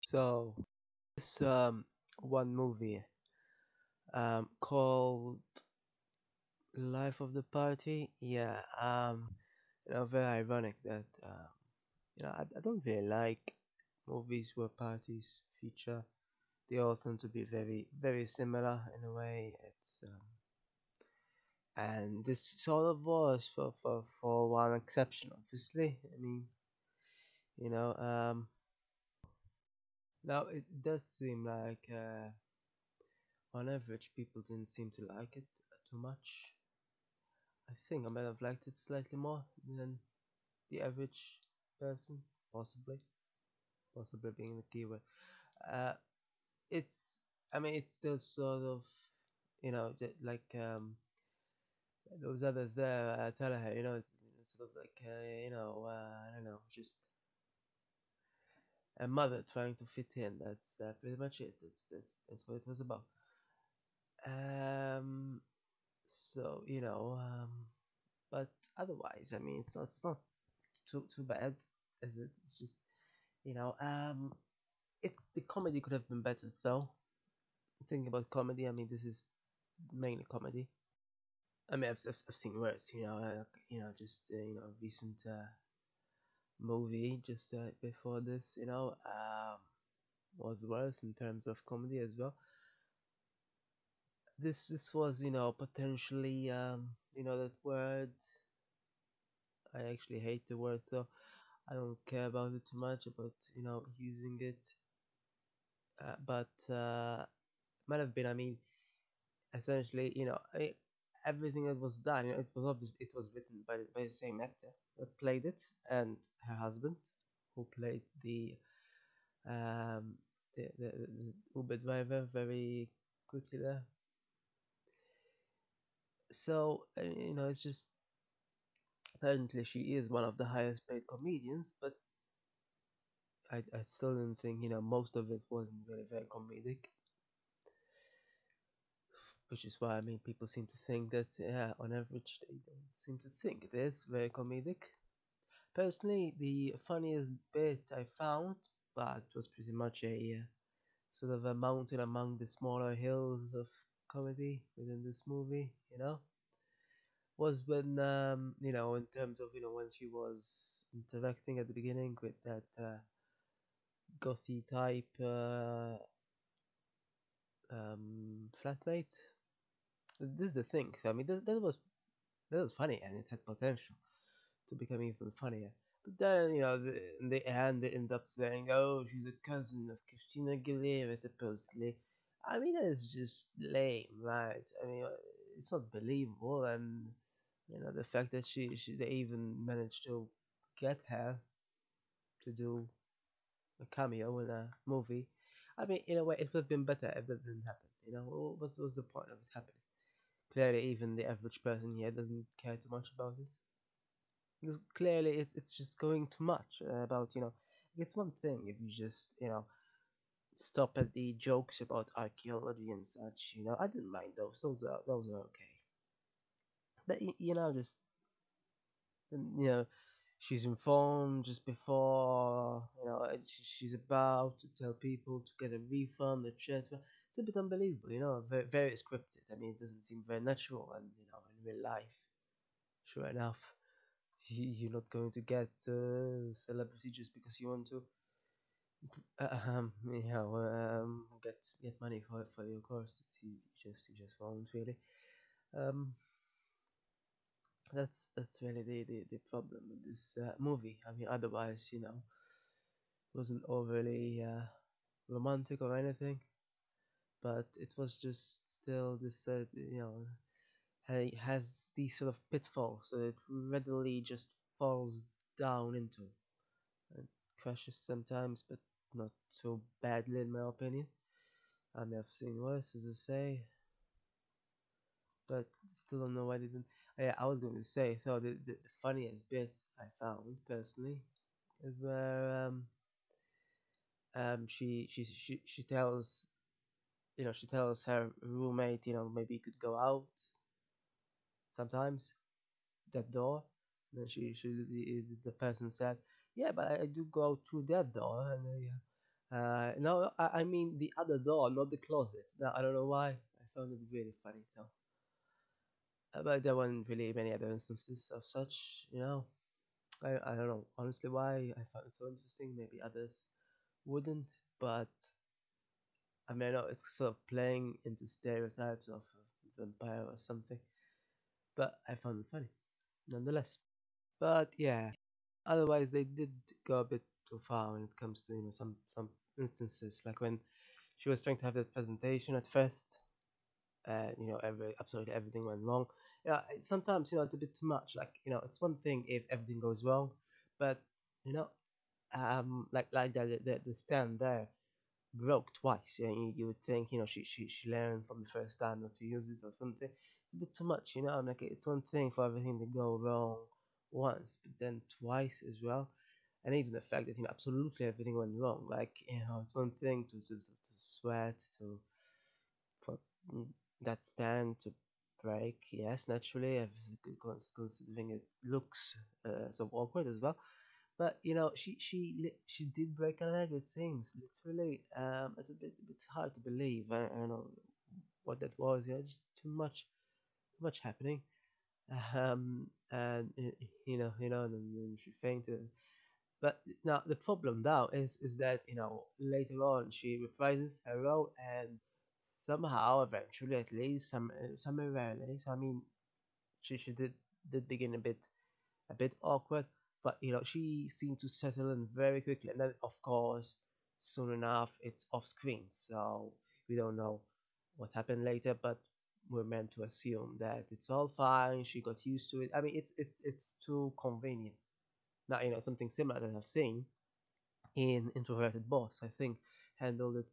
So this one movie called Life of the Party. Yeah, very ironic that I don't really like movies where parties feature. They all tend to be very very similar in a way. It's and this sort of was for one exception, obviously. I mean, you know, now it does seem like on average people didn't seem to like it too much. I think I might have liked it slightly more than the average person, possibly. Possibly being the keyword. Uh, it's, I mean, it's still sort of, like those others there, tell her, it's sort of like, I don't know, just a mother trying to fit in. That's pretty much it. That's what it was about. Um, but otherwise, I mean, it's not too bad as it. It's just you know, the comedy could have been better though. Thinking about comedy, I mean, this is mainly comedy. I mean, I've seen worse. Just recent movie just before this, was worse in terms of comedy as well. This was potentially that word. I actually hate the word, so I don't care about it too much about using it. But might have been. I mean, essentially, everything that was done. It was obvious. It was written by the same actor that played it, and her husband, who played um, the Uber driver very quickly there. So it's just apparently she is one of the highest paid comedians, but I still didn't think most of it wasn't really very comedic, which is why I mean people seem to think that on average they don't seem to think it is very comedic. Personally, the funniest bit I found, but it was pretty much a sort of a mountain among the smaller hills of comedy within this movie, was when in terms of when she was interacting at the beginning with that gothy type flatmate. This is the thing. I mean, that was funny and it had potential to become even funnier. But then, in the end, they end up saying, "Oh, she's a cousin of Christina Aguilera, supposedly." I mean, that is just lame, right? I mean, it's not believable, and the fact that they even managed to get her to do a cameo in a movie. I mean, in a way, it would have been better if that didn't happen. What's the point of it happening? Clearly, even the average person here doesn't care too much about it. Because clearly, it's just going too much about It's one thing if you just stop at the jokes about archaeology and such. I didn't mind those. Those are okay. But just she's informed just before she's about to tell people to get a refund, etc. It's a bit unbelievable, very, very scripted. I mean, it doesn't seem very natural, and in real life, sure enough, you're not going to get celebrity just because you want to get money for your course. You just won't really. Um, that's really the problem with this movie. I mean, otherwise, wasn't overly romantic or anything, but it was just still this, has these sort of pitfalls that it readily just falls down into and crashes sometimes, but not so badly in my opinion. I may have seen worse, as I say, but still don't know why they didn't. Yeah, I was going to say, so the funniest bit I found personally is where she tells she tells her roommate, maybe you could go out sometimes that door. And then the person said, yeah, but I do go out through that door, and No, I mean the other door, not the closet. Now, I don't know why. I found it really funny though. But there weren't really many other instances of such, you know. I don't know honestly why I found it so interesting. Maybe others wouldn't, but I mean, I know it's sort of playing into stereotypes of a vampire or something, but I found it funny nonetheless. But yeah, otherwise they did go a bit too far when it comes to some instances, like when she was trying to have that presentation at first, absolutely everything went wrong. Yeah, sometimes it's a bit too much. Like it's one thing if everything goes wrong, but you know, like the stand there broke twice. Yeah, you would think she learned from the first time not to use it or something. It's a bit too much. I'm like it's one thing for everything to go wrong once, but then twice as well. And even the fact that absolutely everything went wrong. Like it's one thing to sweat to for that stand to break. Yes, naturally, considering it looks so awkward as well. But she did break a leg. It seems literally. It's a bit hard to believe. I don't know what that was. Just too much happening. And and then she fainted. But now the problem now is that later on she reprises her role and somehow eventually at least some rarely. So I mean she did begin a bit awkward, but she seemed to settle in very quickly, and then of course soon enough it's off screen, so we don't know what happened later, but we're meant to assume that it's all fine. She got used to it. I mean, it's too convenient. Now something similar that I've seen in Introverted Boss, I think, handled it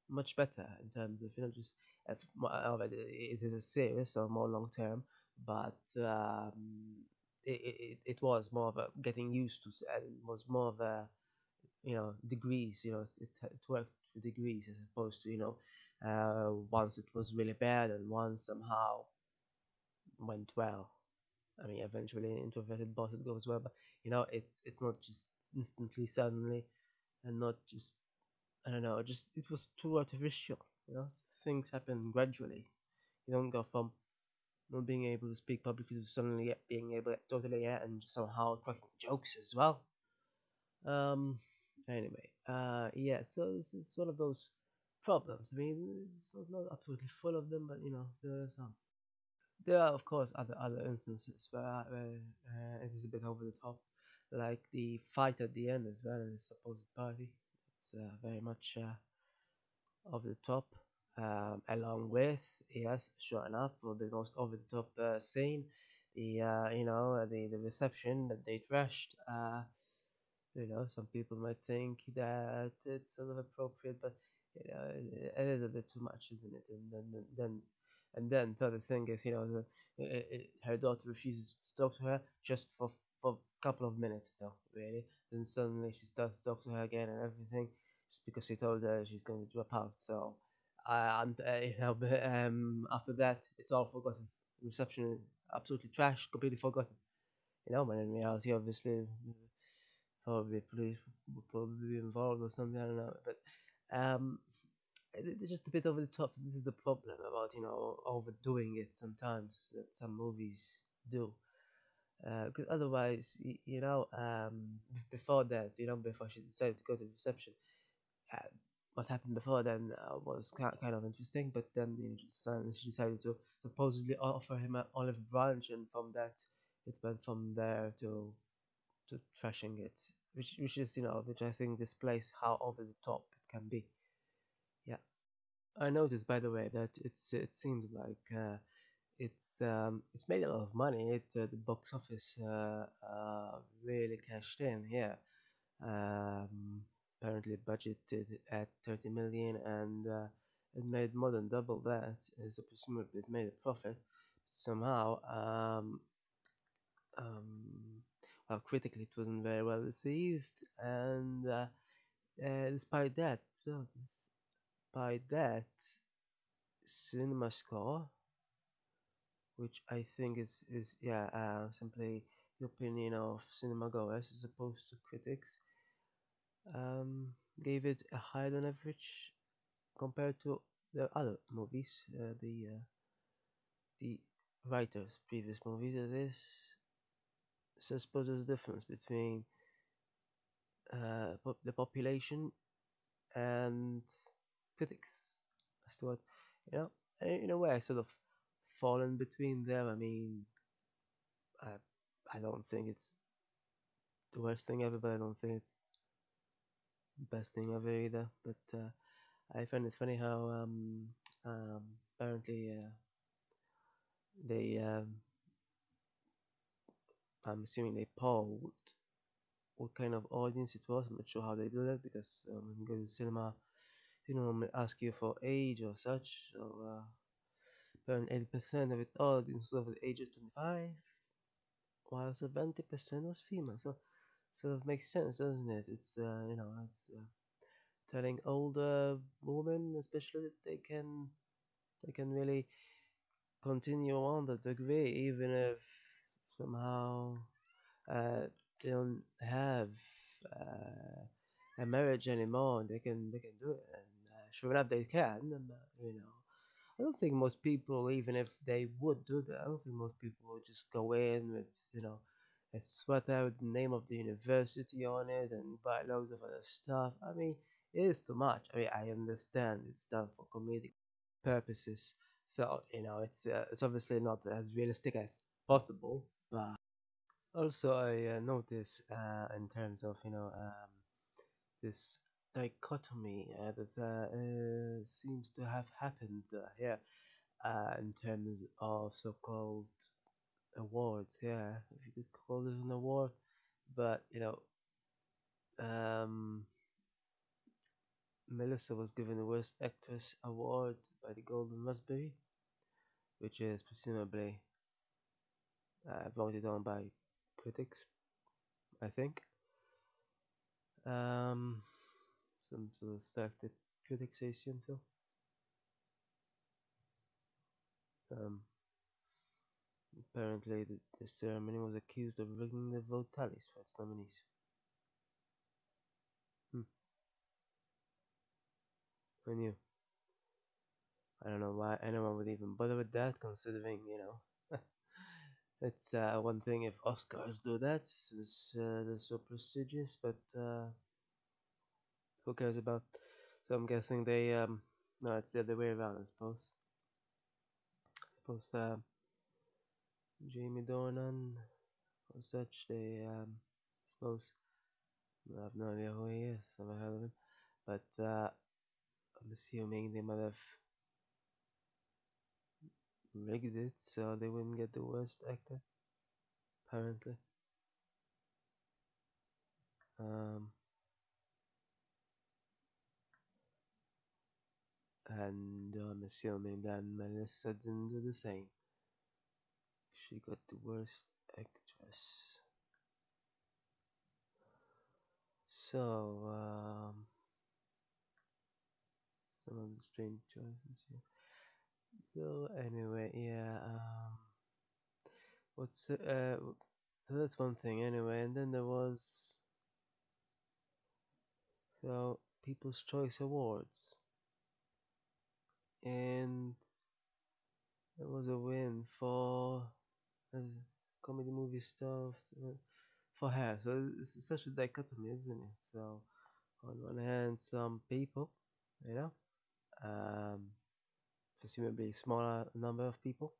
much better in terms of just it is a series, so more long term, but it was more of a getting used to, and it was more of a degrees. It worked through degrees as opposed to once it was really bad and once somehow went well. I mean, eventually Introverted Boss it goes well, but it's not just instantly suddenly, and not just I don't know, just it was too artificial. Things happen gradually. You don't go from not being able to speak publicly to suddenly being able to totally, yeah, and somehow cracking jokes as well. Um, anyway, yeah, so this is one of those problems. I mean, it's not absolutely full of them, but there are some. There are, of course, other instances where it is a bit over the top, like the fight at the end as well in the supposed party. It's very much over the top, along with, yes, sure enough, for the most over the top scene, the reception that they trashed. Some people might think that it's sort of appropriate, but it is a bit too much, isn't it? And then the other thing is, her daughter refuses to talk to her just for a couple of minutes, though, really. Then suddenly she starts to talk to her again and everything, just because she told her she's going to drop out. So, and but, after that, it's all forgotten. Reception absolutely trash, completely forgotten. But in reality, obviously, probably police would probably be involved or something. I don't know, but um, it's just a bit over the top. This is the problem about overdoing it sometimes that some movies do. Because otherwise, before that, before she decided to go to reception, uh, what happened before then was kind of interesting. But then she decided to supposedly offer him an olive branch, and from that, it went from there to trashing it, which is which I think displays how over the top it can be. Yeah, I noticed by the way that it seems like it's made a lot of money. The box office really cashed in here. Apparently budgeted at 30 million, and it made more than double that. So presumably it made a profit somehow. Um, well, critically it wasn't very well received, and despite that, despite that, cinema score, which I think is yeah, simply the opinion of cinema goers as opposed to critics. gave it a higher than average compared to the other movies, the writers' previous movies. This so I suppose there's a difference between the population and critics as to what you know. In a way, I sort of fall in between them. I mean, I, I don't think it's the worst thing ever, but I don't think it's the best thing ever either. But I find it funny how um, apparently they I'm assuming they polled what kind of audience it was. I'm not sure how they do that because when you go to cinema, they normally ask you for age or such. So apparently 80% of its audience was over the age of 25, while 70% was female. So sort of makes sense, doesn't it? It's it's telling older women, especially, that they can really continue on the degree even if somehow uh, they don't have a marriage anymore. They can do it, and sure enough, they can. And, I don't think most people, even if they would do that, I don't think most people would just go in with a sweater with the name of the university on it and buy loads of other stuff. I mean, it is too much. I mean, I understand it's done for comedic purposes, so it's obviously not as realistic as possible, but also, I notice in terms of this dichotomy that seems to have happened here in terms of so-called awards. Yeah, if you could call it an award, but um, Melissa was given the Worst Actress award by the Golden Raspberry, which is presumably voted on by critics, I think. Um, some sort of selected critics, I assume so. Um, apparently, the ceremony was accused of rigging the vote tallies for its nominees. Hmm, who knew? I don't know why anyone would even bother with that, considering, it's one thing if Oscars do that, since they're so prestigious, but who cares about? So I'm guessing no, it's the other way around, I suppose. Jamie Dornan or such, suppose, I have no idea who he is, never heard of him, but I'm assuming they might have rigged it so they wouldn't get the worst actor, apparently. Um, and I'm assuming that Melissa didn't do the same. She got the worst actress. So, some of the strange choices here. So, anyway, yeah, so that's one thing anyway, and then there was, People's Choice Awards, and it was a win for uh, comedy movie stuff for her. So it's such a dichotomy, isn't it? So on one hand, some people, you know, um, presumably a smaller number of people,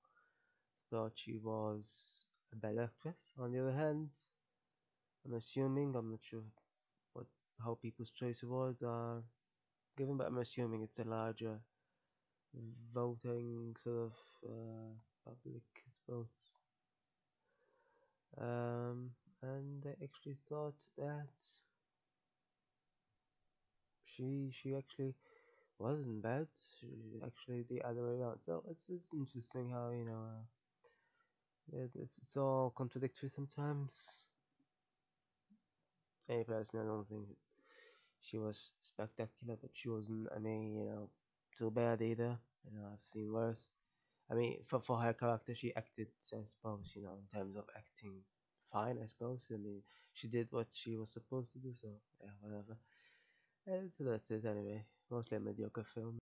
thought she was a bad actress. On the other hand, I'm not sure what how People's Choice Awards are given, but I'm assuming it's a larger voting sort of public, I suppose. Um, and I actually thought that she actually wasn't bad. She actually the other way around. So it's interesting how it's all contradictory sometimes. Me personally, I don't think she was spectacular, but she wasn't. I mean, too bad either. I've seen worse. I mean, for her character, she acted, I suppose, in terms of acting, fine, I suppose. I mean, she did what she was supposed to do, so yeah, whatever. So that's it anyway. Mostly a mediocre film.